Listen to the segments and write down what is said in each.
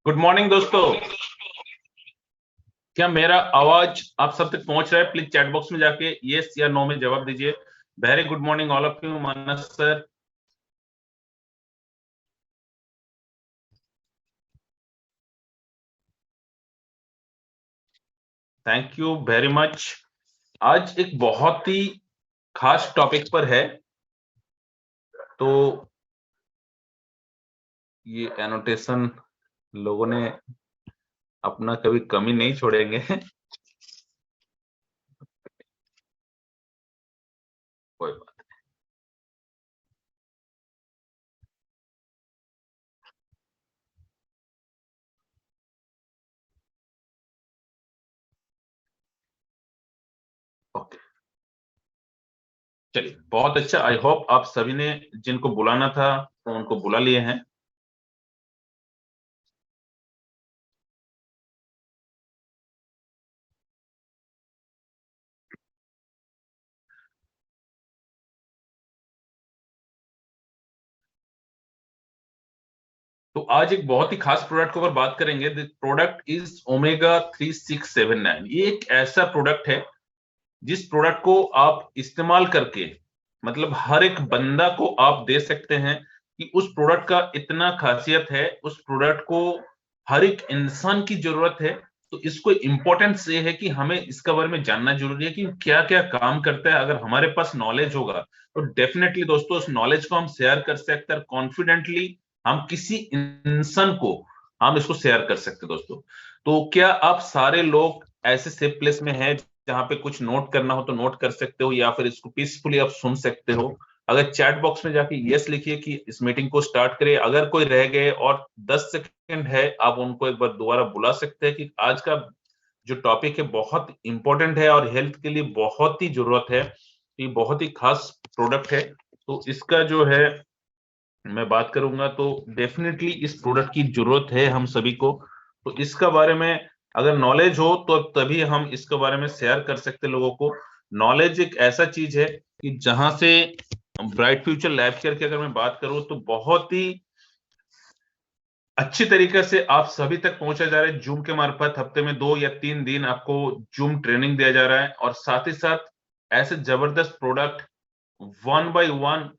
Good morning दोस्तों। क्या मेरा आवाज आप सब तक पहुंच रहा है? प्लीज चैट बॉक्स में जाके यस या नो में जवाब दीजिए। Very good morning all of you. Manas sir, thank you very much. आज एक बहुत ही खास टॉपिक पर है, तो ये एनोटेशन लोगों ने अपना कभी कमी नहीं छोड़ेंगे। कोई बात। ओके, चलिए बहुत अच्छा। आई होप आप सभी ने जिनको बुलाना था तो उनको बुला लिए हैं। तो आज एक बहुत ही खास प्रोडक्ट के ऊपर बात करेंगे। The product is omega 3679। ये एक ऐसा प्रोडक्ट है जिस प्रोडक्ट को आप इस्तेमाल करके मतलब हर एक बंदा को आप दे सकते हैं कि उस प्रोडक्ट का इतना खासियत है, उस प्रोडक्ट को हर एक इंसान की जरूरत है। तो इसको इम्पोर्टेंस ये है कि हमें इसके बारे में जानना जरूरी है कि क्या क्या काम करता है। अगर हमारे पास नॉलेज होगा तो डेफिनेटली दोस्तों उस नॉलेज को हम शेयर कर सकते हैं, कॉन्फिडेंटली हम किसी इंसान को हम इसको शेयर कर सकते हैं दोस्तों। तो क्या आप सारे लोग ऐसे सेफ प्लेस में हैं जहां पे कुछ नोट करना हो तो नोट कर सकते हो, या फिर इसको पीसफुली आप सुन सकते हो? अगर चैट बॉक्स में जाके यस लिखिए कि इस मीटिंग को स्टार्ट करिए। अगर कोई रह गए और 10 सेकंड है, आप उनको एक बार दोबारा बुला सकते हैं कि आज का जो टॉपिक है बहुत इंपॉर्टेंट है और हेल्थ के लिए बहुत ही जरूरत है। ये बहुत ही खास प्रोडक्ट है। तो इसका जो है मैं बात करूंगा तो डेफिनेटली इस प्रोडक्ट की जरूरत है हम सभी को। तो इसका बारे में अगर नॉलेज हो तो तभी हम इसके बारे में शेयर कर सकते लोगों को। नॉलेज एक ऐसा चीज है कि जहां से ब्राइट फ्यूचर लैब केयर की अगर मैं बात करूं तो बहुत ही अच्छी तरीके से आप सभी तक पहुंचा जा रहा है। जूम के मार्फत हफ्ते में 2 या 3 दिन आपको जूम ट्रेनिंग दिया जा रहा है, और साथ ही साथ ऐसे जबरदस्त product one by one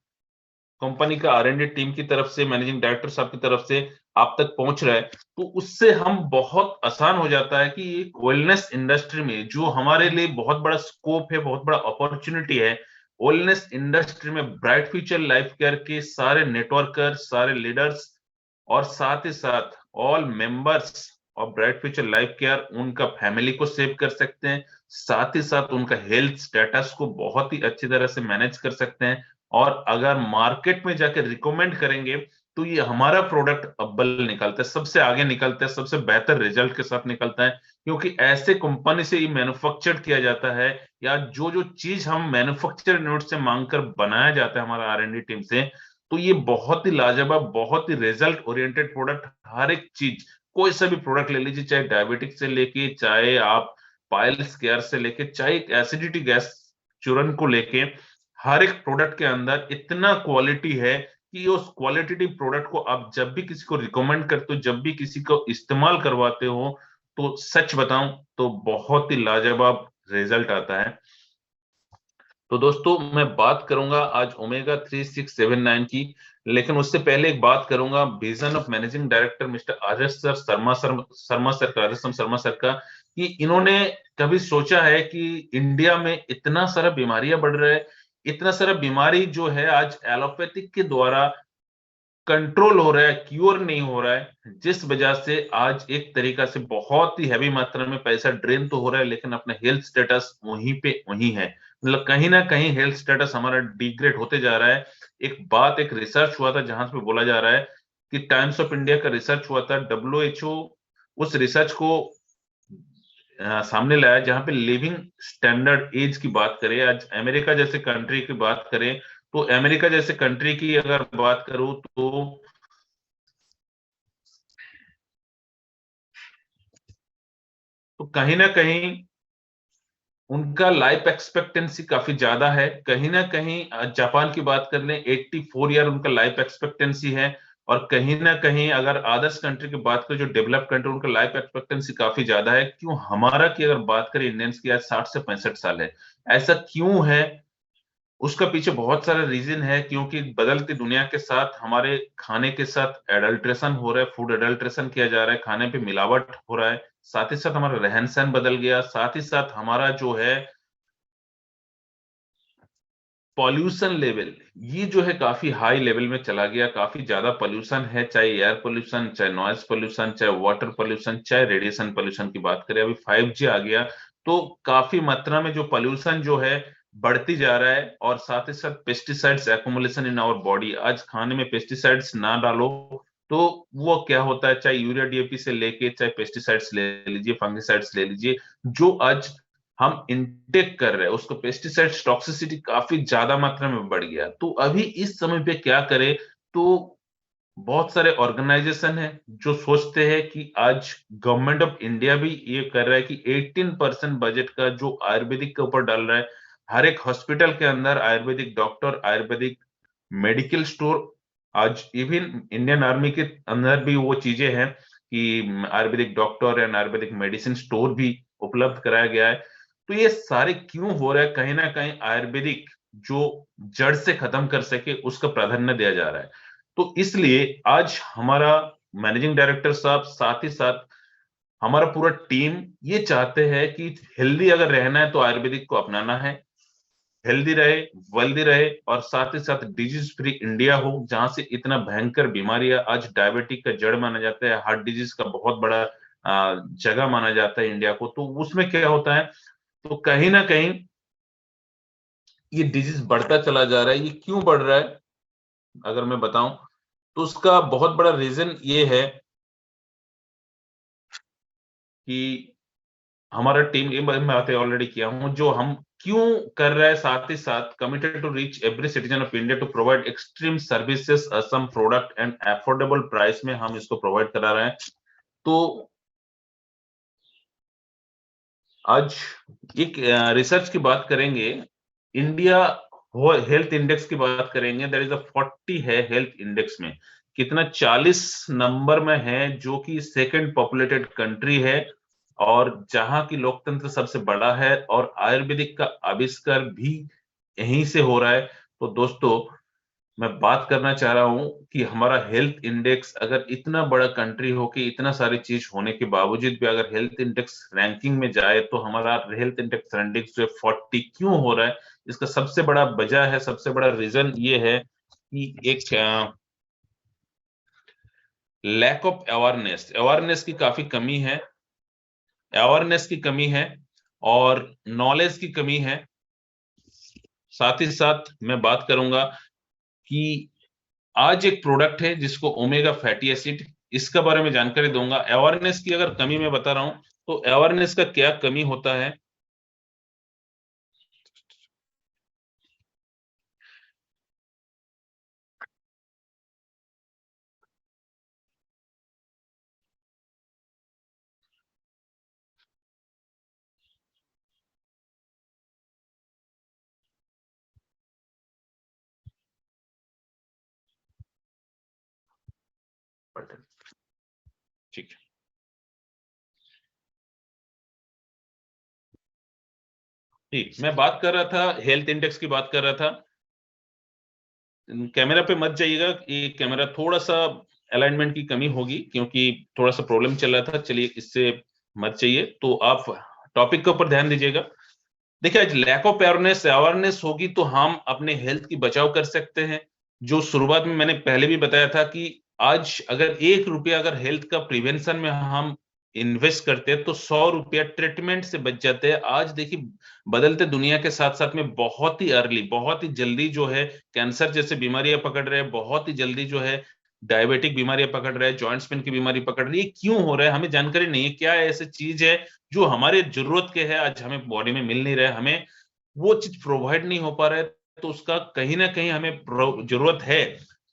company का R&D टीम की तरफ से, मैनेजिंग डायरेक्टर साहब की तरफ से आप तक पहुंच रहा है। तो उससे हम बहुत आसान हो जाता है कि ये वेलनेस इंडस्ट्री में जो हमारे लिए बहुत बड़ा स्कोप है, बहुत बड़ा अपॉर्चुनिटी है, वेलनेस इंडस्ट्री में ब्राइट फ्यूचर लाइफ केयर के सारे नेटवर्कर, सारे लीडर्स और साथ ही साथ all members of bright future life care उनका फैमिली को सेव कर सकते हैं। साथ ही साथ उनका हेल्थ स्टेटस को बहुत ही अच्छी तरह से मैनेज कर सकते हैं। और अगर मार्केट में जाकर रिकमेंड करेंगे तो ये हमारा प्रोडक्ट अव्वल निकलता है, सबसे आगे निकलता है, सबसे बेहतर रिजल्ट के साथ निकलता है। क्योंकि ऐसे कंपनी से ये मैन्युफैक्चर किया जाता है, या जो जो चीज हम मैन्युफैक्चर यूनिट से मांग कर बनाया जाता है हमारा R&D टीम से, तो ये बहुत ही लाजवाब, बहुत ही रिजल्ट ओरिएंटेड प्रोडक्ट। हर एक चीज, कोई सा भी प्रोडक्ट ले लीजिए, चाहे डायबिटिक से लेके, चाहे आप पाइल्स केयर से लेके, चाहे एसिडिटी गैस चूरन को लेके, हर एक प्रोडक्ट के अंदर इतना क्वालिटी है कि उस क्वालिटेटिव प्रोडक्ट को आप जब भी किसी को रिकमेंड करते हो, जब भी किसी को इस्तेमाल करवाते हो, तो सच बताऊं तो बहुत ही लाजवाब रिजल्ट आता है। तो दोस्तों मैं बात करूंगा आज ओमेगा 3679 की, लेकिन उससे पहले एक बात करूंगा vision of managing director mister R S sir Sharma sir का, आर एस शर्मा सर का, कि इन्होंने कभी सोचा है कि इंडिया में इतना सारा बीमारियां बढ़ रहा है, इतना सारा बीमारी जो है आज एलोपैथिक के द्वारा कंट्रोल हो रहा है, क्योर नहीं हो रहा है, जिस वजह से आज एक तरीका से बहुत ही हैवी मात्रा में पैसा ड्रेन तो हो रहा है, लेकिन अपना हेल्थ स्टेटस वहीं पे वहीं है। मतलब कहीं ना कहीं हेल्थ स्टेटस हमारा डिग्रेड होते जा रहा है। एक रिसर्च हुआ था जहां पे बोला जा रहा है कि टाइम्स ऑफ इंडिया का रिसर्च हुआ था, डब्ल्यूएचओ उस रिसर्च को सामने लाया जहां पे लिविंग स्टैंडर्ड एज की बात करें, आज अमेरिका जैसे कंट्री की बात करें, तो अमेरिका जैसे कंट्री की अगर बात करूं तो कहीं ना कहीं उनका लाइफ एक्सपेक्टेंसी काफी ज्यादा है। कहीं ना कहीं जापान की बात कर लें, 84 ईयर उनका लाइफ एक्सपेक्टेंसी है। और कहीं ना कहीं अगर अदर्स कंट्री की बात करें जो डेवलप कंट्री, उनका लाइफ एक्सपेक्टेंसी काफी ज्यादा है। क्यों हमारा की अगर बात करें इंडियंस की, आज 60 से 65 साल है। ऐसा क्यों है? उसका पीछे बहुत सारा रीजन है, क्योंकि बदलती दुनिया के साथ हमारे खाने के साथ एडल्ट्रेशन हो रहा है, फूड एडल्ट्रेशन किया जा रहा है, खाने पे मिलावट हो रहा है। साथ ही साथ हमारा रहन सहन बदल गया, साथ ही साथ हमारा जो है पॉल्यूशन लेवल, ये जो है काफी हाई लेवल में चला गया। काफी ज्यादा पॉल्यूशन है, चाहे एयर पॉल्यूशन, चाहे नॉइज पॉल्यूशन, चाहे वाटर पॉल्यूशन, चाहे रेडिएशन पॉल्यूशन की बात करें। अभी 5G आ गया तो काफी मात्रा में जो पॉल्यूशन जो है बढ़ती जा रहा है। और साथ ही साथ pesticides accumulation in our body, आज खाने में पेस्टिसाइड्स ना डालो तो वो क्या होता है, चाहे यूरिया डीएपी से लेके, चाहे पेस्टिसाइड्स ले लीजिए, फंगिसाइड्स ले लीजिए, जो आज हम इनटेक कर रहे हैं उसको पेस्टिसाइड्स टॉक्सिसिटी काफी ज्यादा मात्रा में बढ़ गया। तो अभी इस समय पे क्या करें? तो बहुत सारे ऑर्गेनाइजेशन हैं जो सोचते हैं कि आज गवर्नमेंट ऑफ इंडिया भी ये कर रहा है कि 18% बजट का जो आयुर्वेदिक के ऊपर डाल रहा है। हर एक हॉस्पिटल के अंदर Ayurvedic doctor, Ayurvedic medical store, आज इवन इंडियन आर्मी के अंदर भी वो चीजें हैं कि Ayurvedic doctor and Ayurvedic medicine store भी उपलब्ध कराया गया है। तो ये सारे क्यों हो रहा है? कहीं ना कहीं आयुर्वेदिक जो जड़ से खत्म कर सके उसका प्राधान्य दिया जा रहा है। तो इसलिए आज हमारा मैनेजिंग डायरेक्टर साहब, साथ ही साथ हमारा पूरा टीम ये चाहते हैं कि हेल्दी अगर रहना है तो आयुर्वेदिक को अपनाना है। हेल्दी रहे, वेल्दी रहे, और साथ ही साथ डिजीज फ्री इंडिया हो, जहां से इतना भयंकर बीमारियां, आज डायबिटिक का जड़ माना जाता है, हार्ट डिजीज का बहुत बड़ा जगह माना जाता है इंडिया को। तो उसमें क्या होता है, तो कहीं ना कहीं ये डिजीज बढ़ता चला जा रहा है। ये क्यों बढ़ रहा है अगर मैं बताऊं तो उसका बहुत बड़ा रीजन ये है कि हमारा टीम, ये मैं बातें ऑलरेडी किया हूं, जो हम क्यों कर रहे हैं, साथ ही साथ committed to reach every citizen of India to provide extreme services some product and affordable price में हम इसको प्रोवाइड करा रहे हैं। तो आज एक रिसर्च की बात करेंगे, इंडिया हेल्थ इंडेक्स की बात करेंगे, दैट इज अ 40 है हेल्थ इंडेक्स में, कितना 40 नंबर में है, जो कि सेकंड पॉपुलेटेड कंट्री है, और जहां की लोकतंत्र सबसे बड़ा है, और आयुर्वेदिक का आविष्कार भी यहीं से हो रहा है। तो दोस्तों, मैं बात करना चाह रहा हूं कि हमारा हेल्थ इंडेक्स अगर इतना बड़ा कंट्री हो कि इतना सारी चीज होने के बावजूद भी अगर हेल्थ इंडेक्स रैंकिंग में जाए, तो हमारा हेल्थ इंडेक्स रैंकिंग जो 40 क्यों हो रहा है, इसका सबसे बड़ा वजह है, सबसे बड़ा रीजन ये है कि एक लैक ऑफ अवेयरनेस, अवेयरनेस की काफी कमी है, अवेयरनेस की कमी है, और नॉलेज की कमी है। साथ ही साथ मैं बात करूंगा कि आज एक प्रोडक्ट है जिसको ओमेगा फैटी एसिड, इसका बारे में जानकारी दूंगा। अवेयरनेस की अगर कमी मैं बता रहा हूं तो अवेयरनेस का क्या कमी होता है? ठीक है, ठीक, मैं बात कर रहा था, हेल्थ इंडेक्स की बात कर रहा था। कैमरा पे मत जाइएगा, ये कैमरा थोड़ा सा अलाइनमेंट की कमी होगी क्योंकि थोड़ा सा प्रॉब्लम चल रहा था। चलिए, इससे मत चाहिए, तो आप टॉपिक के ऊपर ध्यान दीजिएगा। देखिए, आज लैक ऑफ अवेयरनेस, अवेयरनेस होगी तो हम अपने हेल्थ की बचाव कर सकते हैं। जो शुरुआत में मैंने पहले भी बताया था कि आज अगर 1 रुपया अगर हेल्थ का प्रिवेंशन में हम इन्वेस्ट करते हैं तो 100 रुपया ट्रीटमेंट से बच जाते हैं। आज देखिए बदलते दुनिया के साथ साथ में बहुत ही अर्ली, बहुत ही जल्दी जो है कैंसर जैसे बीमारियां पकड़ रहे हैं, बहुत ही जल्दी जो है डायबिटिक बीमारियां पकड़ रहे हैं, जॉइंट्स पेन की बीमारी पकड़ रही है। क्यों हो रहा है हमें जानकारी नहीं है। क्या ऐसी चीज है जो हमारे जरूरत के है आज हमें बॉडी में मिल नहीं रहा है, हमें वो चीज प्रोवाइड नहीं हो पा रहा है, तो उसका कहीं ना कहीं हमें जरूरत है।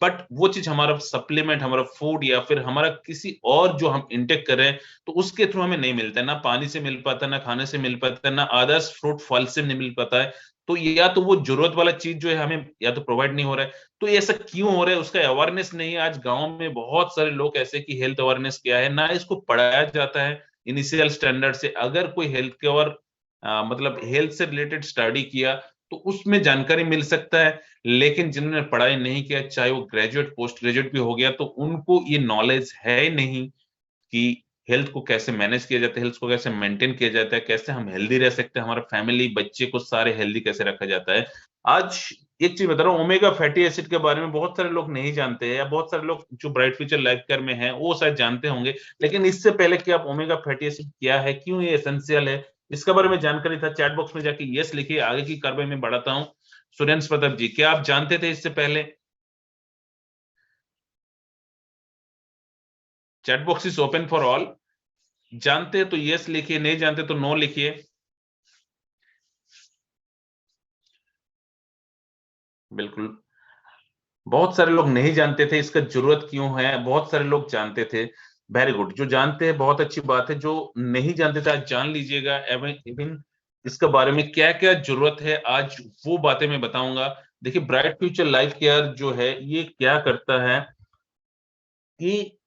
बट वो चीज हमारा सप्लीमेंट, हमारा फूड या फिर हमारा किसी और जो हम इंटेक कर रहे हैं तो उसके थ्रू हमें नहीं मिलता है। ना पानी से मिल पाता है, ना खाने से मिल पाता है, ना अदर्स फ्रूट फल से नहीं मिल पाता है। तो या तो वो जरूरत वाला चीज जो है हमें या तो प्रोवाइड नहीं हो रहा है। तो ये ऐसा क्यों हो रहा है, उसका अवेयरनेस नहीं है। आज गांव में बहुत सारे लोग ऐसे कि हेल्थ अवेयरनेस क्या है ना, इसको पढ़ाया जाता है इनिशियल स्टैंडर्ड से। अगर कोई हेल्थ के और मतलब हेल्थ से रिलेटेड स्टडी किया तो उसमें जानकारी मिल सकता है। लेकिन जिन्होंने पढ़ाई नहीं किया, चाहे वो ग्रेजुएट पोस्ट ग्रेजुएट भी हो गया, तो उनको ये नॉलेज है नहीं कि हेल्थ को कैसे मैनेज किया जाता है, हेल्थ को कैसे मेंटेन किया जाता है, कैसे हम हेल्दी रह सकते हैं, हमारा फैमिली बच्चे को सारे हेल्दी कैसे रखा जाता है। आज एक चीज बता रहा हूँ, ओमेगा फैटी एसिड के बारे में बहुत सारे लोग नहीं जानते हैं, या बहुत सारे लोग जो ब्राइट फ्यूचर लाइफ केयर में हैं वो शायद जानते होंगे। लेकिन इससे पहले कि आप ओमेगा फैटी एसिड क्या है, क्यों ये एसेंशियल है, इसके बारे में जानकारी था, चैट बॉक्स में जाके यस लिखिए। आगे की कार्रवाई में बढ़ाता हूँ। सुरेंद्र प्रताप जी, क्या आप जानते थे इससे पहले? Chat box is open for all. जानते हैं तो यस लिखिए, नहीं जानते तो नो लिखिए। बिल्कुल, बहुत सारे लोग नहीं जानते थे इसका जरूरत क्यों है, बहुत सारे लोग जानते थे। वेरी गुड, जो जानते हैं बहुत अच्छी बात है, जो नहीं जानते थे आज जान लीजिएगा। इवन इसके बारे में क्या क्या जरूरत है आज वो बातें मैं बताऊंगा। देखिए ब्राइट फ्यूचर लाइफ केयर जो है ये क्या करता है कि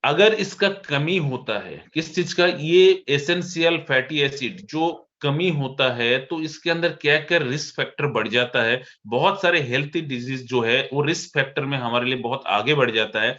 अगर इसका कमी होता है, किस चीज का, ये एसेंशियल फैटी एसिड जो कमी होता है, तो इसके अंदर क्या क्या रिस्क फैक्टर बढ़ जाता है। बहुत सारे हेल्थी डिजीज जो है वो रिस्क फैक्टर में हमारे लिए बहुत आगे बढ़ जाता है।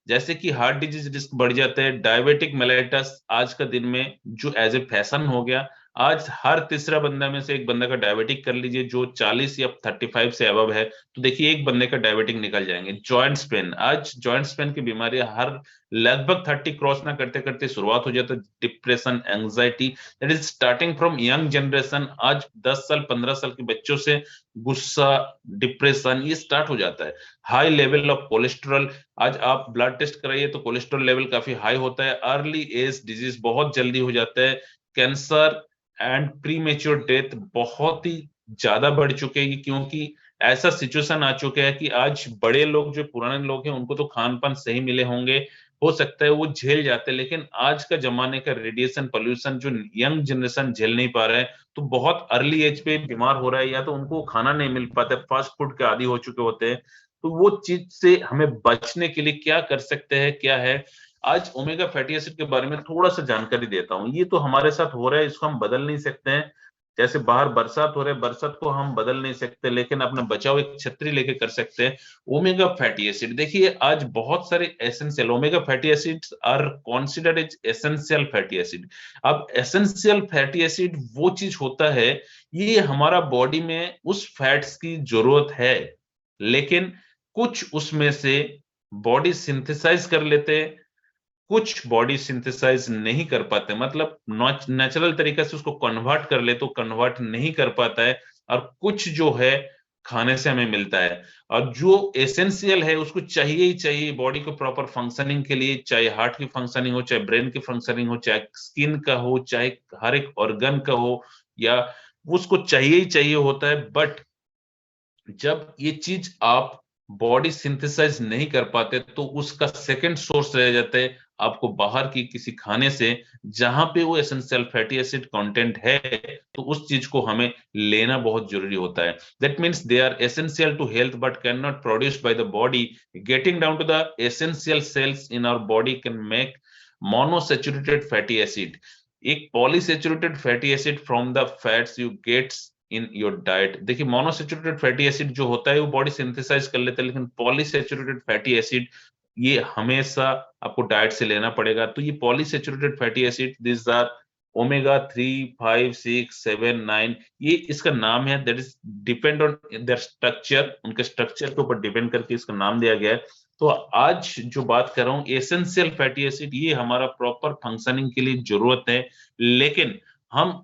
जैसे कि हार्ट डिजीज रिस्क बढ़ जाता है, डायबिटिक मेलाइटस आज का दिन में जो एज ए फैशन हो गया। आज हर तीसरा बंदा में से एक बंदा का डायबिटिक कर लीजिए जो 40 या 35 से अबव है, तो देखिए एक बंदे का डायबिटिक निकल जाएंगे। जॉइंट्स पेन, आज जॉइंट्स पेन की बीमारी हर लगभग 30 क्रॉस ना करते करते शुरुआत हो जाता है। Depression, anxiety, that is starting from young generation. आज 10 साल 15 साल के बच्चों से गुस्सा, डिप्रेशन ये स्टार्ट हो जाता है। हाई लेवल ऑफ कोलेस्ट्रॉल, आज आप ब्लड टेस्ट कराइए तो कोलेस्ट्रॉल लेवल काफी हाई होता है। अर्ली एज डिजीज बहुत जल्दी हो जाता है। Cancer and pre mature death बहुत ही ज्यादा बढ़ चुके हैं, क्योंकि ऐसा सिचुएशन आ चुका है कि आज बड़े लोग जो पुराने लोग हैं उनको तो खान पान सही मिले होंगे, हो सकता है वो झेल जाते, लेकिन आज का जमाने का रेडिएशन पोल्यूशन जो यंग जनरेशन झेल नहीं पा रहा है, तो बहुत अर्ली एज पे बीमार हो रहा है, या तो उनको खाना नहीं मिल पाता है, फास्ट फूड के आदी हो चुके होते हैं। तो वो चीज से हमें बचने के लिए क्या कर सकते हैं, क्या है, आज ओमेगा फैटी एसिड के बारे में थोड़ा सा जानकारी देता हूँ। ये तो हमारे साथ हो रहा है, इसको हम बदल नहीं सकते हैं। जैसे बाहर बरसात हो रहा है, बरसात को हम बदल नहीं सकते, लेकिन अपना बचाव एक छतरी लेके कर सकते हैं। ओमेगा फैटी एसिड देखिए, आज बहुत सारे essential omega fatty acids are considered as essential fatty acid. अब एसेंशियल फैटी एसिड वो चीज होता है, ये हमारा बॉडी में उस फैट्स की जरूरत है, लेकिन कुछ उसमें से बॉडी सिंथेसाइज कर लेते हैं, कुछ बॉडी सिंथेसाइज नहीं कर पाते, मतलब नेचुरल तरीके से उसको कन्वर्ट कर ले तो कन्वर्ट नहीं कर पाता है। और कुछ जो है खाने से हमें मिलता है, और जो एसेंशियल है उसको चाहिए ही चाहिए बॉडी को प्रॉपर फंक्शनिंग के लिए, चाहे हार्ट की फंक्शनिंग हो, चाहे ब्रेन की फंक्शनिंग हो, चाहे स्किन का हो, चाहे हर एक ऑर्गन का हो, या उसको चाहिए ही चाहिए होता है। बट जब ये चीज आप बॉडी सिंथेसाइज नहीं कर पाते तो उसका सेकंड सोर्स रह जाता है आपको बाहर की किसी खाने से, जहां पे वो एसेंशियल फैटी एसिड कंटेंट है, तो उस चीज को हमें लेना बहुत जरूरी होता है। That means they are essential to health but can not produced by the body. Getting down to the essential cells in our body can make monounsaturated fatty acid, एक polyunsaturated fatty acid from the fats you gets in your diet. देखिए monounsaturated fatty acid जो होता है वो body synthesise कर लेता है, लेकिन पॉलीसैचुरेटेड फैटी एसिड ये हमेशा आपको डाइट से लेना पड़ेगा। तो ये polysaturated fatty acid this are omega 3, 5, 6, 7, 9, ये इसका नाम है, that is depend on their structure, उनके स्ट्रक्चर के ऊपर डिपेंड करके इसका नाम दिया गया है। तो आज जो बात कर रहा हूँ एसेंशियल फैटी एसिड, ये हमारा प्रॉपर फंक्शनिंग के लिए जरूरत है, लेकिन हम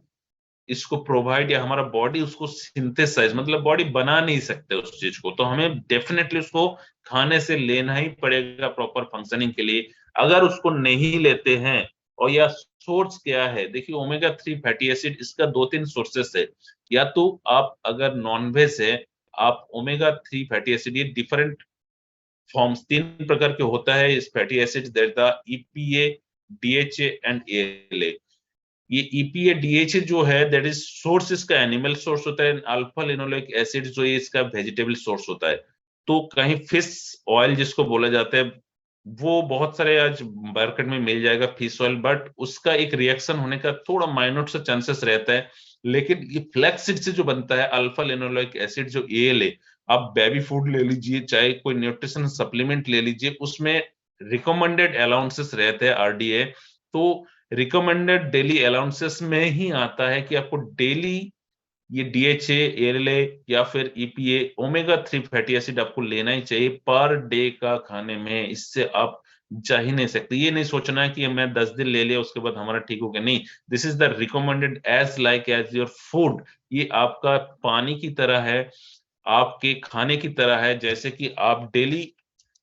इसको प्रोवाइड या हमारा बॉडी उसको सिंथेसाइज मतलब बॉडी बना नहीं सकते उस चीज को, तो हमें डेफिनेटली उसको खाने से लेना ही पड़ेगा प्रॉपर फंक्शनिंग के लिए। अगर उसको नहीं लेते हैं, और या सोर्स क्या है, देखिए ओमेगा 3 फैटी एसिड इसका दो तीन सोर्सेस है। या तो आप अगर नॉन वेज है, आप ओमेगा 3 फैटी एसिड, ये डिफरेंट फॉर्म्स तीन प्रकार के होता है इस fatty acid, that the EPA, DHA and ALA. ये ईपीए डीएचए जो है दैट इज सोर्स, इसका एनिमल सोर्स होता है। अल्फा लिनोलेक एसिड जो है इसका वेजिटेबल सोर्स होता है। तो कहीं फिश ऑयल जिसको बोला जाता है, वो बहुत सारे आज मार्केट में मिल जाएगा फिश ऑयल, बट उसका एक रिएक्शन होने का थोड़ा माइनर सा चांसेस रहता है। लेकिन ये फ्लैक्स सीड से जो बनता है अल्फा लिनोलेक एसिड जो एएल है, आप बेबी फूड ले लीजिए, चाहे कोई न्यूट्रिशन सप्लीमेंट ले लीजिए, उसमें रिकमेंडेड अलाउंसेस रहते हैं आरडीए। तो रिकमेंडेड डेली अलाउंसेस में ही आता है कि आपको डेली ये डीएचए, एएलए या फिर ईपीए, ओमेगा 3 फैटी एसिड आपको लेना ही चाहिए पर डे का खाने में। इससे आप जा ही नहीं सकते। ये नहीं सोचना है कि मैं 10 दिन ले लिया उसके बाद हमारा ठीक हो गया, नहीं। This is the recommended as like as your food. ये आपका पानी की तरह है, आपके खाने की तरह है। जैसे कि आप डेली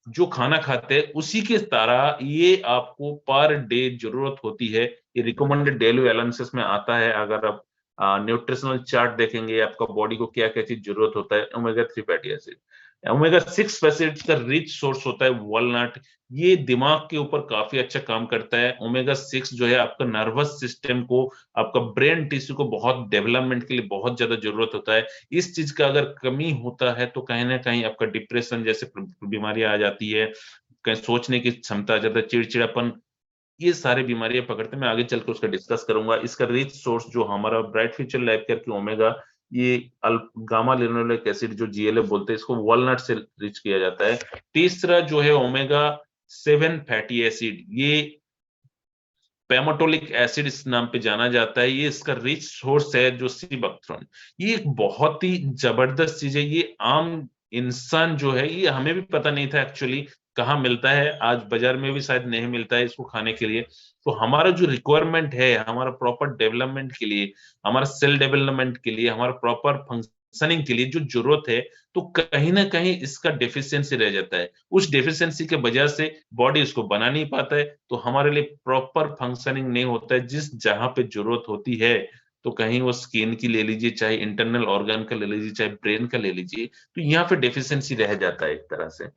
जो खाना खाते हैं उसी के तरह ये आपको पर डे जरूरत होती है। ये रिकमेंडेड डेली अलाउंसेस में आता है। अगर आप न्यूट्रिशनल चार्ट देखेंगे आपका बॉडी को क्या क्या चीज जरूरत होता है, omega 3 fatty acid. Omega 6 acid का रिच सोर्स होता है वॉलनट। ये दिमाग के ऊपर काफी अच्छा काम करता है। ओमेगा 6 जो है आपका नर्वस सिस्टम को, आपका ब्रेन टिश्यू को बहुत डेवलपमेंट के लिए बहुत ज्यादा जरूरत होता है। इस चीज का अगर कमी होता है तो कहीं ना कहीं आपका डिप्रेशन जैसे बीमारियां आ जाती है, कहीं सोचने की क्षमता आ जाता है, चिड़चिड़ापन, ये सारी बीमारियां पकड़ते हैं। मैं आगे चल के उसका डिस्कस करूंगा। इसका रिच सोर्स जो हमारा ब्राइट फ्यूचर लाइफ केयर की ओमेगा, ये गामा लिनोलेक एसिड जो जीएलए बोलते हैं, इसको वॉलनट से रिच किया जाता है। तीसरा जो है ओमेगा 7 फैटी एसिड, ये पेमाटोलिक एसिड इस नाम पे जाना जाता है। ये इसका रिच सोर्स है जो सी बकथ्रोन। ये एक बहुत ही जबरदस्त चीज है। ये आम इंसान जो है, ये हमें भी पता नहीं था एक्चुअली कहाँ मिलता है। आज बाजार में भी शायद नहीं मिलता है इसको खाने के लिए। तो हमारा जो रिक्वायरमेंट है, हमारा प्रॉपर डेवलपमेंट के लिए, हमारा सेल डेवलपमेंट के लिए, हमारा प्रॉपर फंक्शनिंग के लिए जो जरूरत है, तो कहीं ना कहीं इसका डेफिशिएंसी रह जाता है। उस डेफिशिएंसी के वजह से बॉडी इसको बना नहीं पाता है, तो हमारे लिए प्रॉपर फंक्शनिंग नहीं होता है जिस जहां पे जरूरत होती है। तो कहीं वो स्किन की ले लीजिए, चाहे इंटरनल ऑर्गन का ले लीजिए, चाहे ब्रेन का ले लीजिए, तो यहाँ पे डेफिशिएंसी रह जाता है एक तरह से।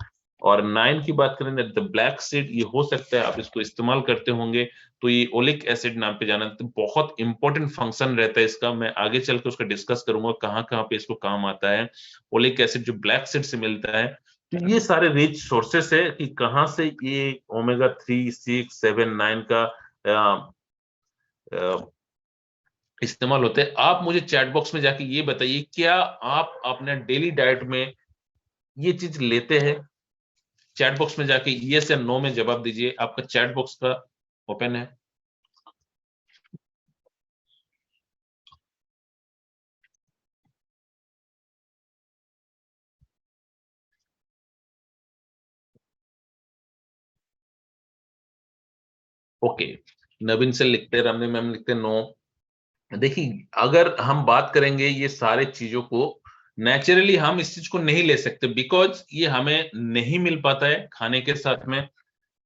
और 9 की बात करें द ब्लैक सीड, ये हो सकता है आप इसको इस्तेमाल करते होंगे। तो ये ओलिक एसिड नाम पे जाना, तो बहुत इंपॉर्टेंट फंक्शन रहता है इसका। मैं आगे चल के उसका डिस्कस करूंगा कहाँ कहाँ पे इसको काम आता है। ओलिक एसिड जो ब्लैक सीड से मिलता है। तो ये सारे रिच सोर्सेस है कि कहाँ से ये ओमेगा 3, 6, 7, 9 का अ, अ, इस्तेमाल होते हैं। आप मुझे चैट बॉक्स में जाके ये बताइए, क्या आप अपने डेली डाइट में ये चीज लेते हैं? चैट बॉक्स में जाके यस या नो में जवाब दीजिए। आपका चैट बॉक्स का ओपन है। ओके, नवीन से लिखते हैं, रमनी मैम लिखते हैं नो। देखिए, अगर हम बात करेंगे ये सारे चीजों को, नेचुरली हम इस चीज को नहीं ले सकते बिकॉज ये हमें नहीं मिल पाता है खाने के साथ में।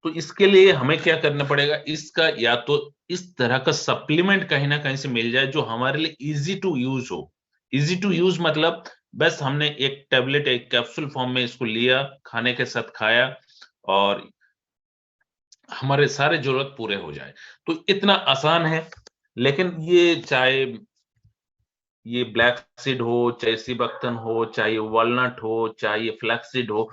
तो इसके लिए हमें क्या करना पड़ेगा, इसका या तो इस तरह का सप्लीमेंट कहीं ना कहीं से मिल जाए जो हमारे लिए इजी टू यूज हो। इजी टू यूज मतलब बस हमने एक टेबलेट, एक कैप्सूल फॉर्म में इसको लिया, खाने के साथ खाया, और हमारे सारे जरूरत पूरे हो जाए। तो इतना आसान है। लेकिन ये चाहे ये ब्लैक सीड हो, चाहे सीबक्तन हो, चाहे वॉलनट हो, चाहे फ्लैक्स सीड हो,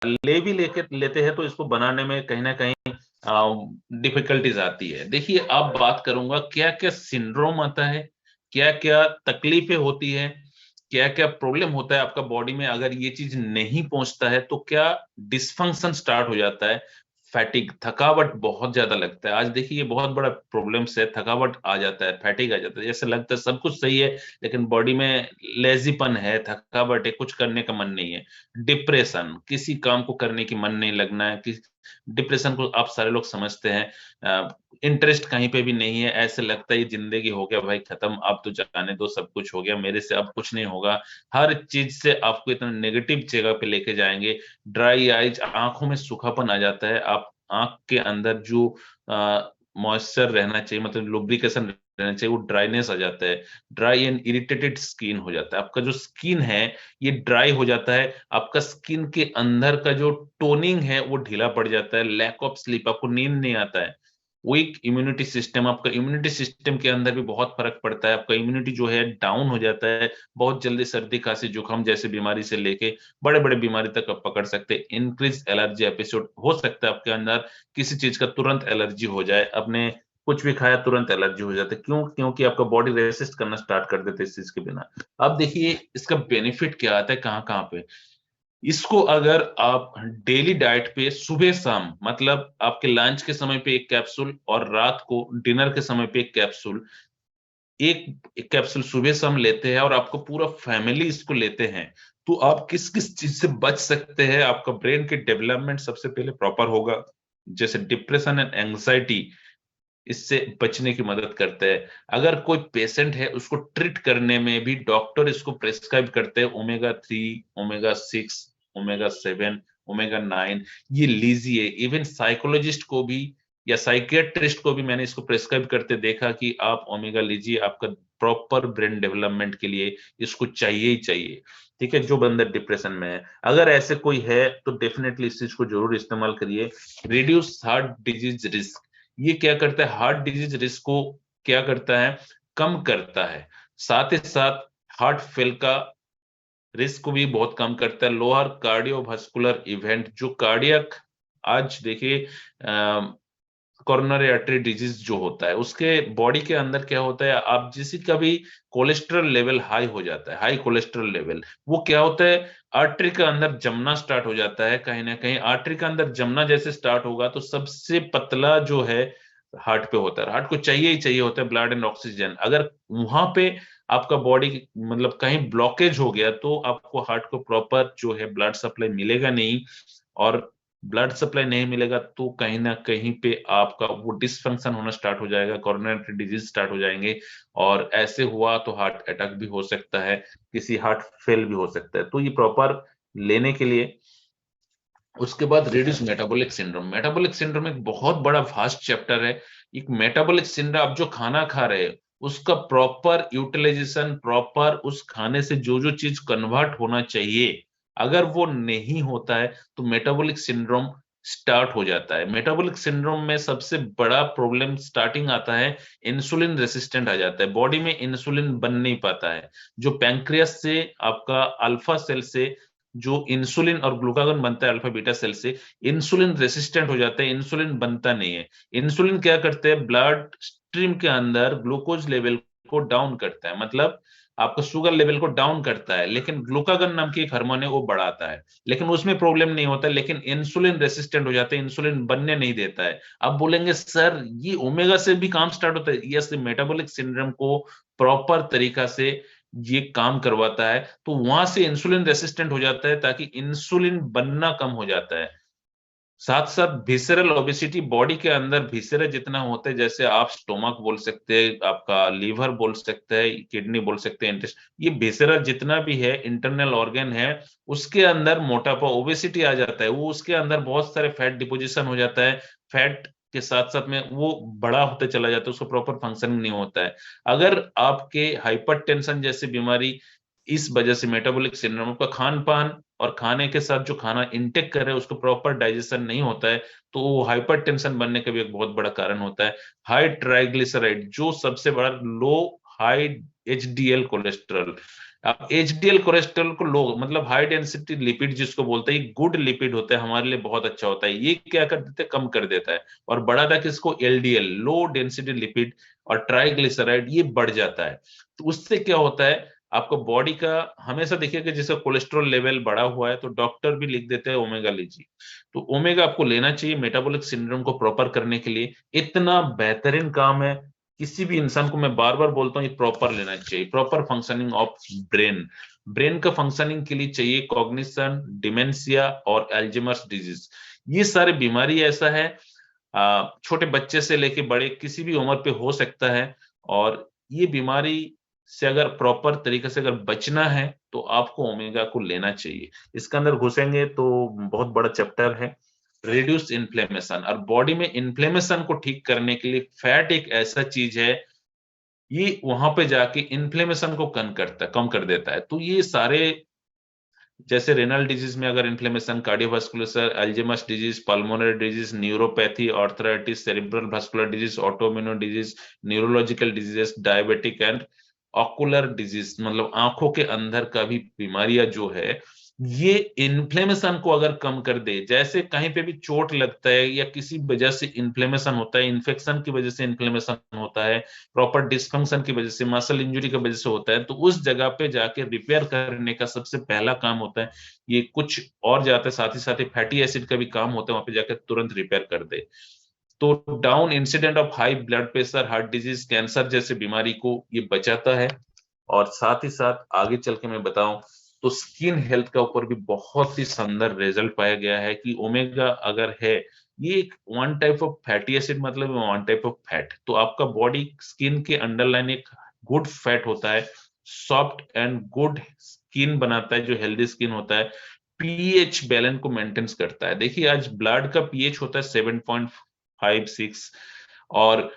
ले भी लेके लेते हैं तो इसको बनाने में कहीं ना कहीं डिफिकल्टीज आती है। देखिए, अब बात करूंगा क्या क्या सिंड्रोम आता है, क्या क्या तकलीफें होती है, क्या क्या प्रॉब्लम होता है आपका बॉडी में अगर ये चीज नहीं पहुंचता है, तो क्या डिसफंक्शन स्टार्ट हो जाता है। फैटिक, थकावट बहुत ज्यादा लगता है। आज देखिए ये बहुत बड़ा प्रॉब्लम्स है, थकावट आ जाता है, फैटिक आ जाता है, जैसे लगता है सब कुछ सही है लेकिन बॉडी में लेजीपन है, थकावट है, कुछ करने का मन नहीं है। डिप्रेशन, किसी काम को करने की मन नहीं लगना है कि डिप्रेशन को आप सारे लोग समझते हैं, इंटरेस्ट कहीं पे भी नहीं है, ऐसे लगता है ये जिंदगी हो गया भाई खत्म, अब तो जाने दो, सब कुछ हो गया मेरे से, अब कुछ नहीं होगा। हर चीज से आपको इतना नेगेटिव जगह पे लेके जाएंगे। ड्राई आइज, आंखों में सूखापन आ जाता है, आप आंख के अंदर जो मॉइस्चर रहना चाहिए, मतलब लुब्रिकेशन रहना चाहिए, वो ड्राइनेस आ जाता है। ड्राई एंड इरिटेटेड स्किन हो जाता है, आपका जो स्किन है ये ड्राई हो जाता है, आपका स्किन के अंदर का जो टोनिंग है वो ढीला पड़ जाता है, लैक ऑफ स्लीप, आपको नींद नहीं आता है। वीक इम्यूनिटी सिस्टम, आपका इम्यूनिटी सिस्टम के अंदर भी बहुत फर्क पड़ता है, आपका इम्यूनिटी जो है डाउन हो जाता है, बहुत जल्दी सर्दी खांसी जुकाम जैसे बीमारी से लेके बड़े बड़े बीमारी तक आप पकड़ सकते हैं। इंक्रीज एलर्जी एपिसोड हो सकता है आपके अंदर, किसी चीज का तुरंत एलर्जी हो जाए, अपने कुछ भी खाया तुरंत एलर्जी हो जाता है, क्यों? क्योंकि आपका बॉडी रेसिस्ट करना स्टार्ट कर देते हैं इस चीज के बिना। अब देखिए इसका बेनिफिट क्या आता है, कहाँ कहाँ पे। इसको अगर आप डेली डाइट पे सुबह शाम, मतलब आपके लंच के समय पे एक कैप्सूल और रात को डिनर के समय पे एक कैप्सूल, एक कैप्सूल सुबह शाम लेते हैं और आपको पूरा फैमिली इसको लेते हैं, तो आप किस किस चीज से बच सकते हैं। आपका ब्रेन के डेवलपमेंट सबसे पहले प्रॉपर होगा, जैसे डिप्रेशन एंड एंग्जाइटी, इससे बचने की मदद करते हैं। अगर कोई पेशेंट है उसको ट्रीट करने में भी डॉक्टर इसको प्रेस्क्राइब करते हैं, ओमेगा 3, ओमेगा 6, ओमेगा 7, ओमेगा 9, ये लीजिए। इवन साइकोलॉजिस्ट को भी या साइकियाट्रिस्ट को भी मैंने इसको प्रेस्क्राइब करते देखा कि आप ओमेगा लीजिए, आपका प्रॉपर ब्रेन डेवलपमेंट के लिए इसको चाहिए ही चाहिए। ठीक है, जो बंदा डिप्रेशन में है, अगर ऐसे कोई है तो डेफिनेटली इस चीज को जरूर इस्तेमाल करिए। रिड्यूस हार्ट डिजीज रिस्क, ये क्या करता है, हार्ट डिजीज रिस्क को क्या करता है, कम करता है। साथ ही साथ हार्ट फेल का रिस्क को भी बहुत कम करता है। लोअर कार्डियोवास्कुलर इवेंट, जो कार्डियक, आज देखिए कोरोनरी आर्टरी डिजीज जो होता है उसके बॉडी के अंदर क्या होता है, आप जिस का भी कोलेस्ट्रॉल लेवल हाई हो जाता है, हाई कोलेस्ट्रॉल लेवल, वो क्या होता है, आर्टरी के अंदर जमना स्टार्ट हो जाता है। कहीं ना कहीं आर्टरी के अंदर जमना जैसे स्टार्ट होगा तो सबसे पतला जो है हार्ट पे होता है, हार्ट को चाहिए ही चाहिए होता है ब्लड एंड ऑक्सीजन। अगर वहां पे आपका बॉडी मतलब कहीं ब्लॉकेज हो गया तो आपको हार्ट को प्रॉपर जो है ब्लड सप्लाई मिलेगा नहीं, और ब्लड सप्लाई नहीं मिलेगा तो कहीं ना कहीं पे आपका वो डिसफंक्शन होना स्टार्ट हो जाएगा, कोरोनरी डिजीज स्टार्ट हो जाएंगे, और ऐसे हुआ तो हार्ट अटैक भी हो सकता है, किसी हार्ट फेल भी हो सकता है। तो ये प्रॉपर लेने के लिए, उसके बाद reduce metabolic syndrome. Metabolic syndrome एक बहुत बड़ा वास्ट चैप्टर है। एक मेटाबॉलिक सिंड्रोम, आप जो खाना खा रहे हैं उसका प्रॉपर यूटिलाइजेशन, प्रॉपर उस खाने से जो जो चीज कन्वर्ट होना चाहिए, अगर वो नहीं होता है तो मेटाबॉलिक सिंड्रोम स्टार्ट हो जाता है। मेटाबॉलिक सिंड्रोम में सबसे बड़ा प्रॉब्लम स्टार्टिंग आता है, इंसुलिन रेसिस्टेंट आ जाता है, बॉडी में इंसुलिन बन नहीं पाता है। जो पैंक्रियास से आपका अल्फा सेल से जो इंसुलिन और ग्लूकागन बनता है अल्फा बीटा सेल से, इंसुलिन रेसिस्टेंट हो जाता है, इंसुलिन बनता नहीं है। इंसुलिन क्या करते हैं, ब्लड स्ट्रीम के अंदर ग्लूकोज लेवल को डाउन करता है, मतलब आपका शुगर लेवल को डाउन करता है, लेकिन ग्लूकागन नाम की एक हार्मोन है वो बढ़ाता है, लेकिन उसमें प्रॉब्लम नहीं होता, लेकिन इंसुलिन रेसिस्टेंट हो जाता है, इंसुलिन बनने नहीं देता है। अब बोलेंगे सर ये ओमेगा से भी काम स्टार्ट होता है, यस, मेटाबॉलिक सिंड्रोम को प्रॉपर तरीका से ये काम करवाता है, तो वहां से इंसुलिन रेसिस्टेंट हो जाता है, ताकि इंसुलिन बनना कम हो जाता है। साथ साथ विसरल ओबेसिटी, बॉडी के अंदर विसरा जितना होता है, जैसे आप स्टोमक बोल सकते हैं, आपका लीवर बोल सकते हैं, किडनी बोल सकते हैं, इंटेस्ट, ये विसरा जितना भी है इंटरनल ऑर्गन है, उसके अंदर मोटापा ओबेसिटी आ जाता है, वो उसके अंदर बहुत सारे फैट डिपोजिशन हो जाता है, फैट के साथ साथ में वो बड़ा होते चला जाता है, उसको प्रॉपर फंक्शन नहीं होता है। अगर आपके हाइपरटेंशन जैसी बीमारी इस वजह से, मेटाबॉलिक सिंड्रोम का खान पान और खाने के साथ जो खाना इंटेक कर रहे हैं उसको प्रॉपर डाइजेशन नहीं होता है, तो वो हाइपरटेंशन बनने का भी एक बहुत बड़ा कारण होता है। हाई ट्राइग्लिसराइड, जो सबसे बड़ा, लो हाई एचडीएल कोलेस्ट्रॉल, आप एचडीएल कोलेस्ट्रॉल को लो, मतलब हाई डेंसिटी लिपिड जिसको बोलते हैं, गुड लिपिड होता है, हमारे लिए बहुत अच्छा होता है, ये क्या कर देते हैं, कम कर देता है, और बढ़ाता है किसको, एलडीएल, लो डेंसिटी लिपिड, और ट्राइग्लिसराइड ये बढ़ जाता है। तो उससे क्या होता है, आपका बॉडी का हमेशा देखिए कि जैसे कोलेस्ट्रॉल लेवल बढ़ा हुआ है तो डॉक्टर भी लिख देते हैं ओमेगा लीजिए, तो ओमेगा आपको लेना चाहिए मेटाबॉलिक सिंड्रोम को प्रॉपर करने के लिए। इतना बेहतरीन काम है, किसी भी इंसान को मैं बार बार बोलता हूँ ये प्रॉपर लेना चाहिए। Proper functioning of brain, brain का फंक्शनिंग के लिए चाहिए कॉग्निशन, डिमेंशिया और एल्जाइमर्स डिजीज। ये सारे बीमारी ऐसा है छोटे बच्चे से लेके बड़े किसी भी उम्र पे हो सकता है, और ये बीमारी से अगर प्रॉपर तरीके से अगर बचना है तो आपको ओमेगा को लेना चाहिए। इसके अंदर घुसेंगे तो बहुत बड़ा चैप्टर है। रिड्यूस इन्फ्लेमेशन, और बॉडी में इन्फ्लेमेशन को ठीक करने के लिए फैट एक ऐसा चीज है, ये वहां पे जाके इन्फ्लेमेशन को कम कर देता है। तो ये सारे जैसे रेनल डिजीज में अगर inflammation, cardiovascular, Alzheimer's disease, pulmonary disease, neuropathy, arthritis, cerebral vascular disease, autoimmune disease, neurological diseases, diabetic and ocular disease, मतलब आंखों के अंदर का भी बीमारियां जो है, ये इन्फ्लेमेशन को अगर कम कर दे, जैसे कहीं पे भी चोट लगता है या किसी वजह से इन्फ्लेमेशन होता है, इन्फेक्शन की वजह से इन्फ्लेमेशन होता है, प्रॉपर डिस्फंक्शन की वजह से, मसल इंजरी की वजह से होता है, तो उस जगह पे जाके रिपेयर करने का सबसे पहला काम होता है। ये कुछ और जाता है साथ ही फैटी एसिड का भी काम होता है, वहां पे जाकर तुरंत रिपेयर कर दे। तो down incident of high blood pressure, heart disease, cancer जैसे बीमारी को ये बचाता है। और साथ ही साथ आगे चल के मैं बताऊं तो स्किन हेल्थ का ऊपर भी बहुत ही सुंदर रिजल्ट पाया गया है कि ओमेगा अगर है, ये एक one type of fatty acid, मतलब वन टाइप ऑफ फैट, तो आपका बॉडी स्किन के अंडरलाइन एक गुड फैट होता है, सॉफ्ट एंड गुड स्किन बनाता है, जो हेल्दी स्किन होता है, पीएच बैलेंस को मेंटेन करता है। देखिए आज ब्लड का पीएच होता है 7.56 और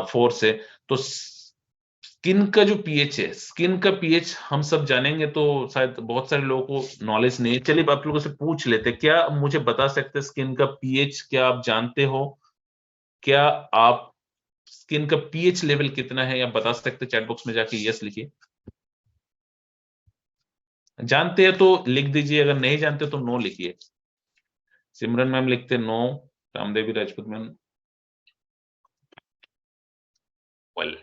4 से, तो स्किन का जो पीएच है, स्किन का पीएच हम सब जानेंगे तो शायद बहुत सारे लोगों को नॉलेज नहीं है। चलिए आप लोगों से पूछ लेते, क्या मुझे बता सकते हैं स्किन का पीएच क्या आप जानते हो? क्या आप स्किन का पीएच लेवल कितना है या बता सकते, चैट बॉक्स में जाके यस लिखिए। जानते हैं तो लिख दीजिए, अगर नहीं जानते तो नो लिखिए। सिमरन मैम लिखते no, Ramdevi Rajput ma'am well,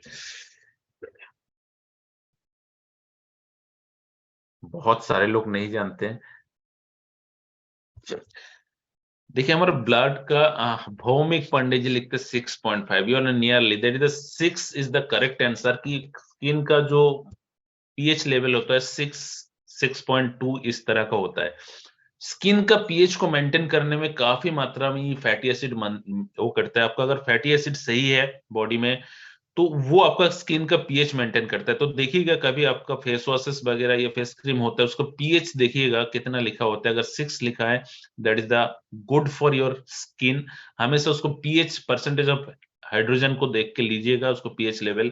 बहुत सारे लोग नहीं जानते हैं। देखिए हमारा ब्लड का भौमिक पांडे जी लिखते 6.5, you are nearly, that is the 6 is the correct answer. की स्किन का जो पीएच लेवल होता है 6.2 इस तरह का होता है। स्किन का पीएच को मेंटेन करने में काफी मात्रा में फैटी एसिड वो करता है। आपका अगर फैटी एसिड सही है बॉडी में तो वो आपका स्किन का पीएच मेंटेन करता है। तो देखिएगा कभी आपका फेस वॉशेस वगैरह या फेस क्रीम होता है, उसका पीएच देखिएगा कितना लिखा होता है। अगर 6 लिखा है that is the good for your skin. हमेशा उसको पीएच, परसेंटेज ऑफ हाइड्रोजन को देख के लीजिएगा उसको पीएच लेवल,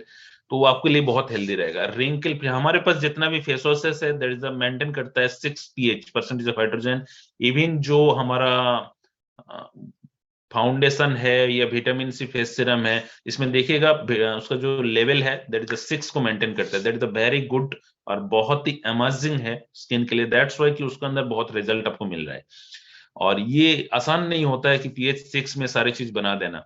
तो वो आपके लिए बहुत हेल्दी रहेगा। रिंकल फ्री हमारे पास जितना भी फेस वॉशेस है दैट इज द मेंटेन करता है 6 pH, percentage of hydrogen. Even जो हमारा फाउंडेशन है या विटामिन सी फेस सीरम है, इसमें देखिएगा उसका जो लेवल है दैट इज 6 को मेंटेन करता है। दैट इज वेरी गुड और बहुत ही अमेजिंग है स्किन के लिए। दैट्स वाई कि उसके अंदर बहुत रिजल्ट आपको मिल रहा है। और ये आसान नहीं होता है कि पीएच 6 में सारी चीज बना देना,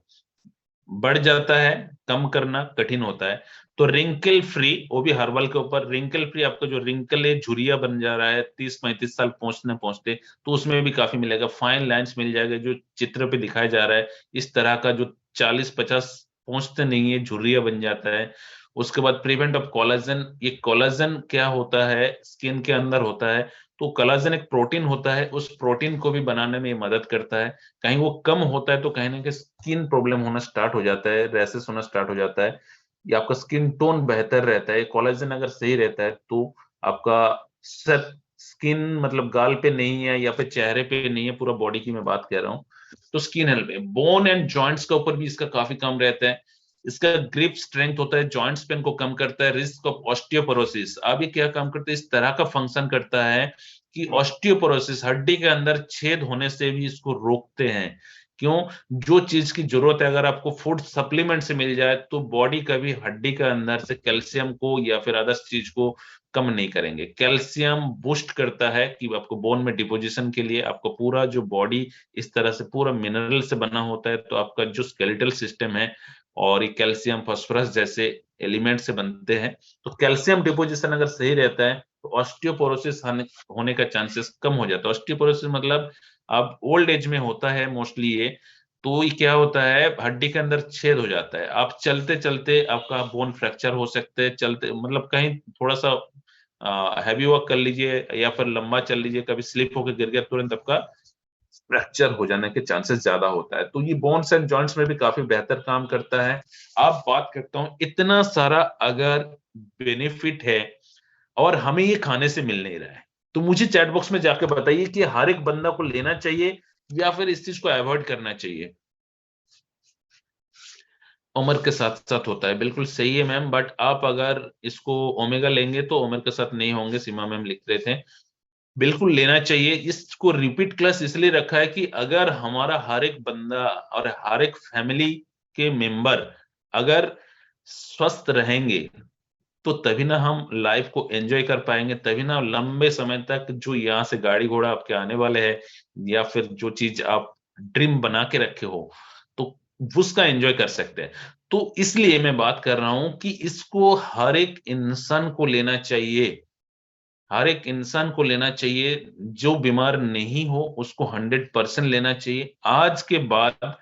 बढ़ जाता है, कम करना कठिन होता है। तो रिंकल फ्री, वो भी हर्बल के ऊपर रिंकल फ्री, आपका जो रिंकल है झुरिया बन जा रहा है 30-35 साल पहुंचने पहुंचते, तो उसमें भी काफी मिलेगा। फाइन लाइंस मिल जाएगा जो चित्र पे दिखाया जा रहा है, इस तरह का जो 40-50 पहुंचते नहीं है, झुर्रिया बन जाता है। उसके बाद प्रिवेंट ऑफ कोलाजन, ये कोलाजन क्या होता है, स्किन के अंदर होता है। तो कोलाजन एक प्रोटीन होता है, उस प्रोटीन को भी बनाने में ये मदद करता है। कहीं वो कम होता है तो कहीं ना कहीं स्किन प्रॉब्लम होना स्टार्ट हो जाता है, रैसेस होना स्टार्ट हो जाता है, या आपका स्किन टोन बेहतर रहता है। कोलेजन अगर सही रहता है तो आपका सब स्किन, मतलब गाल पे नहीं है या फिर चेहरे पे नहीं है, पूरा बॉडी की मैं बात कर रहा हूँ, तो स्किन हेल्थ में बोन एंड जॉइंट्स के ऊपर भी इसका काफी काम रहता है। इसका ग्रिप स्ट्रेंथ होता है, जॉइंट्स पेन को कम करता है, रिस्क ऑफ ऑस्टियोपोरोसिस। अब ये क्या काम करता है, इस तरह का फंक्शन करता है कि ऑस्टियोपोरोसिस, हड्डी के अंदर छेद होने से भी इसको रोकते हैं। क्यों? जो चीज की जरूरत है अगर आपको फूड सप्लीमेंट से मिल जाए तो बॉडी कभी हड्डी के अंदर से कैल्शियम को या फिर अदर्स चीज को कम नहीं करेंगे। कैल्शियम बूस्ट करता है कि आपको बोन में डिपोजिशन के लिए, आपको पूरा जो बॉडी इस तरह से पूरा मिनरल से बना होता है, तो आपका जो स्केलेटल सिस्टम है और ये कैल्शियम फास्फोरस जैसे एलिमेंट से बनते हैं। तो कैल्शियम डिपोजिशन अगर सही रहता है तो ऑस्टियोपोरोसिस होने का चांसेस कम हो जाता है। ऑस्टियोपोरोसिस मतलब अब ओल्ड एज में होता है मोस्टली ये। तो ये क्या होता है, हड्डी के अंदर छेद हो जाता है, आप चलते चलते आपका बोन फ्रैक्चर हो सकते हैं, चलते मतलब कहीं थोड़ा सा हैवी वर्क कर लीजिए या फिर लंबा चल लीजिए, कभी स्लिप होकर गिर गया, तुरंत आपका फ्रैक्चर हो जाने के चांसेस ज्यादा होता है। तो ये बोन्स एंड जॉइंट्स में भी काफी बेहतर काम करता है। आप बात करता हूं इतना सारा अगर बेनिफिट है और हमें ये खाने से मिल नहीं रहा है, तो मुझे चैट बॉक्स में जाकर बताइए कि हर एक बंदा को लेना चाहिए या फिर इस चीज को अवॉइड करना चाहिए। उम्र के साथ साथ होता है, बिल्कुल सही है मैम, बट आप अगर इसको ओमेगा लेंगे तो उम्र के साथ नहीं होंगे, सीमा मैम लिख रहे थे। बिल्कुल लेना चाहिए। इसको रिपीट क्लास इसलिए रखा है कि अगर हमारा हर एक बंदा और हर एक फैमिली के मेंबर अगर स्वस्थ रहेंगे तो तभी ना हम लाइफ को एंजॉय कर पाएंगे, तभी ना लंबे समय तक जो यहाँ से गाड़ी घोड़ा आपके आने वाले हैं या फिर जो चीज आप ड्रीम बना के रखे हो तो उसका एंजॉय कर सकते हैं। तो इसलिए मैं बात कर रहा हूं कि इसको हर एक इंसान को लेना चाहिए, हर एक इंसान को लेना चाहिए। जो बीमार नहीं हो उसको 100% लेना चाहिए। आज के बाद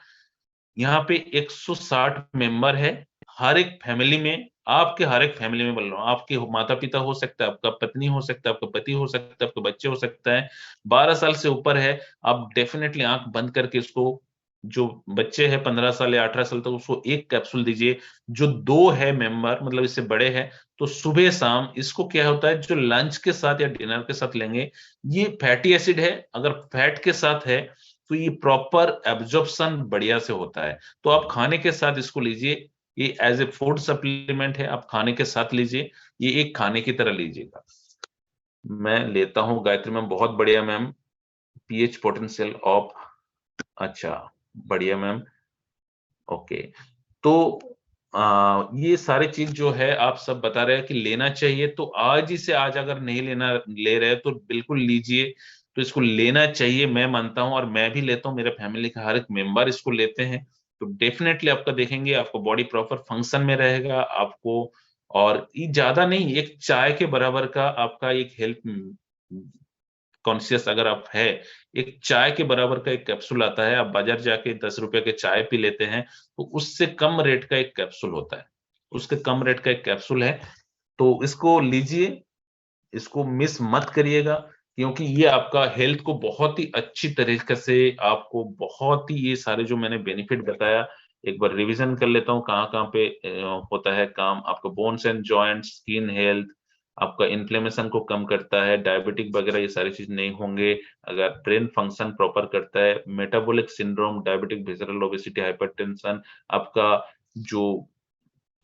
यहाँ पे 160 मेंबर है हर एक फैमिली में, आपके हर एक फैमिली में बोल रहा हूँ, आपके माता पिता हो सकता है, आपका पत्नी हो सकता है, आपका पति हो सकता है, आपके बच्चे हो सकता है, 12 साल से ऊपर है, आप डेफिनेटली आंख बंद करके इसको, जो बच्चे हैं 15 साल या 18 साल तक, उसको एक कैप्सूल दीजिए। जो दो है मेंबर मतलब इससे बड़े हैं तो सुबह शाम इसको क्या होता है, जो लंच के साथ या डिनर के साथ लेंगे, ये फैटी एसिड है, अगर फैट के साथ है तो ये प्रॉपर एब्जॉर्प्शन बढ़िया से होता है। तो आप खाने के साथ इसको लीजिए, ये एज ए फूड सप्लीमेंट है, आप खाने के साथ लीजिए, ये एक खाने की तरह लीजिएगा। मैं लेता हूँ गायत्री मैम, बहुत बढ़िया मैम। पीएच पोटेंशियल ऑफ, अच्छा, बढ़िया मैम, ओके। तो ये सारी चीज जो है आप सब बता रहे हैं कि लेना चाहिए, तो आज ही से, आज अगर नहीं लेना ले रहे तो बिल्कुल लीजिए। तो इसको लेना चाहिए, मैं मानता हूं और मैं भी लेता हूं, मेरे फैमिली का हर एक मेंबर इसको लेते हैं। तो डेफिनेटली आपका देखेंगे आपको बॉडी प्रॉपर फंक्शन में रहेगा आपको। और ये ज्यादा नहीं, एक चाय के बराबर का आपका एक हेल्थ कॉन्शियस अगर आप है, एक चाय के बराबर का एक कैप्सूल आता है, आप बाजार जाके 10 रुपए के चाय पी लेते हैं तो उससे कम रेट का एक कैप्सूल होता है, उसके कम रेट का एक कैप्सूल है। तो इसको लीजिए, इसको मिस मत करिएगा, क्योंकि ये आपका हेल्थ को बहुत ही अच्छी तरीके से, आपको बहुत ही, ये सारे जो मैंने बेनिफिट बताया एक बार रिवीजन कर लेता हूँ कहाँ कहाँ पे होता है काम। आपका bones and joints, skin health, आपका इन्फ्लेमेशन को कम करता है, डायबिटिक वगैरह ये सारी चीज नहीं होंगे अगर ब्रेन फंक्शन प्रॉपर करता है, metabolic syndrome, diabetic visceral obesity, hypertension, आपका जो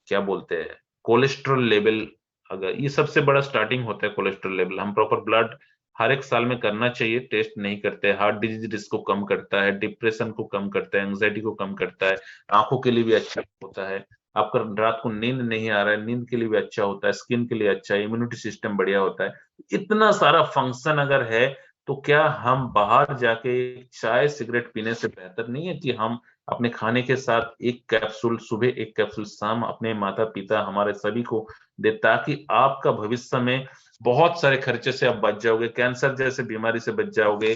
क्या बोलते हैं कोलेस्ट्रॉल लेवल, अगर ये सबसे बड़ा स्टार्टिंग होता है कोलेस्ट्रॉल लेवल, हम प्रॉपर ब्लड हर एक साल में करना चाहिए, टेस्ट नहीं करते। हार्ट डिजीज रिस्क को कम करता है, डिप्रेशन को कम करता है, एंग्जाइटी को कम करता है, आंखों के लिए भी अच्छा होता है, आपका रात को नींद नहीं आ रहा है नींद के लिए भी अच्छा होता है, स्किन के लिए अच्छा है, इम्यूनिटी सिस्टम बढ़िया होता है। इतना सारा फंक्शन अगर है तो क्या हम बाहर जाके चाय सिगरेट पीने से बेहतर नहीं है कि हम अपने खाने के साथ एक कैप्सूल सुबह, एक कैप्सूल शाम अपने माता पिता हमारे सभी को दे, ताकि आपका भविष्य में बहुत सारे खर्चे से आप बच जाओगे, कैंसर जैसे बीमारी से बच जाओगे।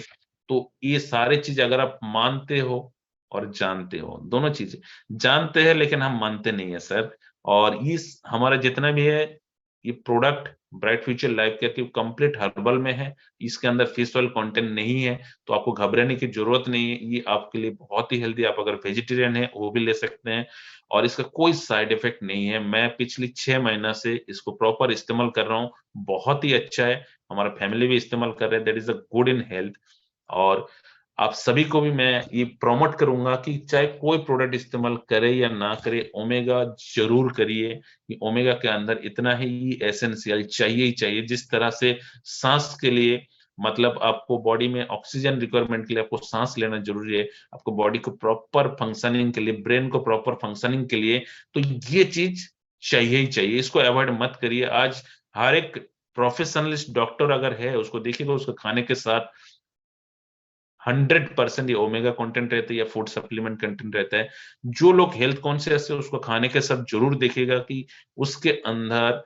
तो ये सारे चीज अगर आप मानते हो और जानते हो, दोनों चीजें, जानते हैं लेकिन हम मानते नहीं है सर। और इस हमारा जितना भी है ये product bright future life care की कंप्लीट हर्बल में है, इसके अंदर फिश ऑयल कंटेंट नहीं है, तो आपको घबराने की जरूरत नहीं है, ये आपके लिए बहुत ही हेल्दी, आप अगर वेजिटेरियन है वो भी ले सकते हैं। और इसका कोई साइड इफेक्ट नहीं है, मैं पिछली 6 महीना से इसको प्रॉपर इस्तेमाल कर रहा हूँ, बहुत ही अच्छा है, हमारा फैमिली भी इस्तेमाल कर रहे हैं, that is a good in health. और आप सभी को भी मैं ये प्रमोट करूंगा कि चाहे कोई प्रोडक्ट इस्तेमाल करे या ना करे, ओमेगा जरूर करिए, कि ओमेगा के अंदर इतना ही एसेंशियल चाहिए ही चाहिए। जिस तरह से सांस के लिए, मतलब आपको बॉडी में ऑक्सीजन रिक्वायरमेंट के लिए आपको सांस लेना जरूरी है, आपको बॉडी को प्रॉपर फंक्शनिंग के लिए, ब्रेन को प्रॉपर फंक्शनिंग के लिए, तो ये चीज चाहिए ही चाहिए, इसको अवॉइड मत करिए। आज हर एक प्रोफेशनलिस्ट डॉक्टर अगर है उसको देखिएगा, उसको खाने के साथ 100% ये ओमेगा कंटेंट रहता है या फूड सप्लीमेंट कंटेंट रहता है। जो लोग हेल्थ कॉन्शियस है उसको खाने के सब जरूर देखेगा कि उसके अंदर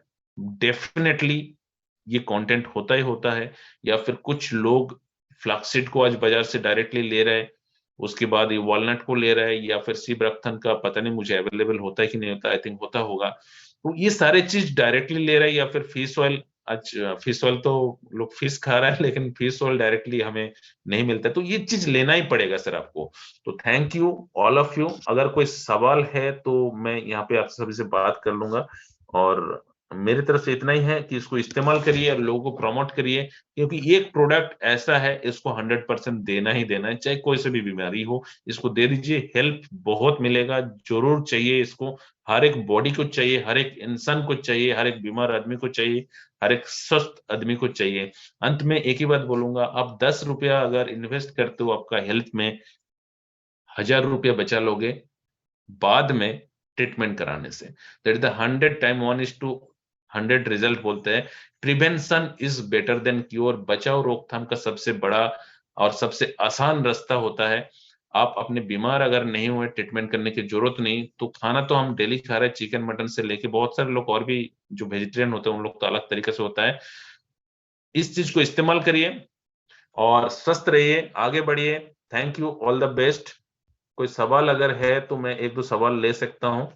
डेफिनेटली ये कंटेंट होता ही होता है। या फिर कुछ लोग फ्लैक्सीड को आज बाजार से डायरेक्टली ले रहे हैं, उसके बाद ये वॉलनट को ले रहा है, या फिर सी ब्रक्थन का पता नहीं मुझे अवेलेबल होता है कि नहीं होता, आई थिंक होता होगा। तो ये सारे चीज डायरेक्टली ले रहा है, या फिर फिश ऑयल। आज फिश ऑयल तो लोग फिश खा रहा है, लेकिन फिश ऑयल डायरेक्टली हमें नहीं मिलता है, तो ये चीज लेना ही पड़ेगा सर आपको। तो thank you all of you. अगर कोई सवाल है तो मैं यहाँ पे आप सभी से बात कर लूंगा। और मेरी तरफ से इतना ही है कि इसको इस्तेमाल करिए और लोगों को प्रमोट करिए, क्योंकि एक प्रोडक्ट ऐसा है इसको 100% देना ही देना है, चाहे कोई सी भी बीमारी हो। इसको दे दीजिए, हेल्प बहुत मिलेगा, जरूर चाहिए इसको। हर एक बॉडी को चाहिए, हर एक इंसान को चाहिए, हर एक बीमार आदमी को चाहिए, हर एक स्वस्थ आदमी को चाहिए। अंत में एक ही बात बोलूंगा, आप 10 रुपया अगर इन्वेस्ट करते हो आपका हेल्थ में, 1000 रुपया बचा लोगे बाद में ट्रीटमेंट कराने से। That is the 100 time 1:100 result बोलते हैं। Prevention is better than cure. बचाव रोकथाम का सबसे बड़ा और सबसे आसान रास्ता होता है। आप अपने बीमार अगर नहीं हुए, ट्रीटमेंट करने की जरूरत नहीं, तो खाना तो हम डेली खा रहे हैं, चिकन मटन से लेके बहुत सारे लोग और भी जो वेजिटेरियन होते हैं उन लोग तो अलग तरीके से होता है। इस चीज को इस्तेमाल करिए और स्वस्थ रहिए, आगे बढ़िए। Thank you, all the best. कोई सवाल अगर है तो मैं एक दो सवाल ले सकता हूं।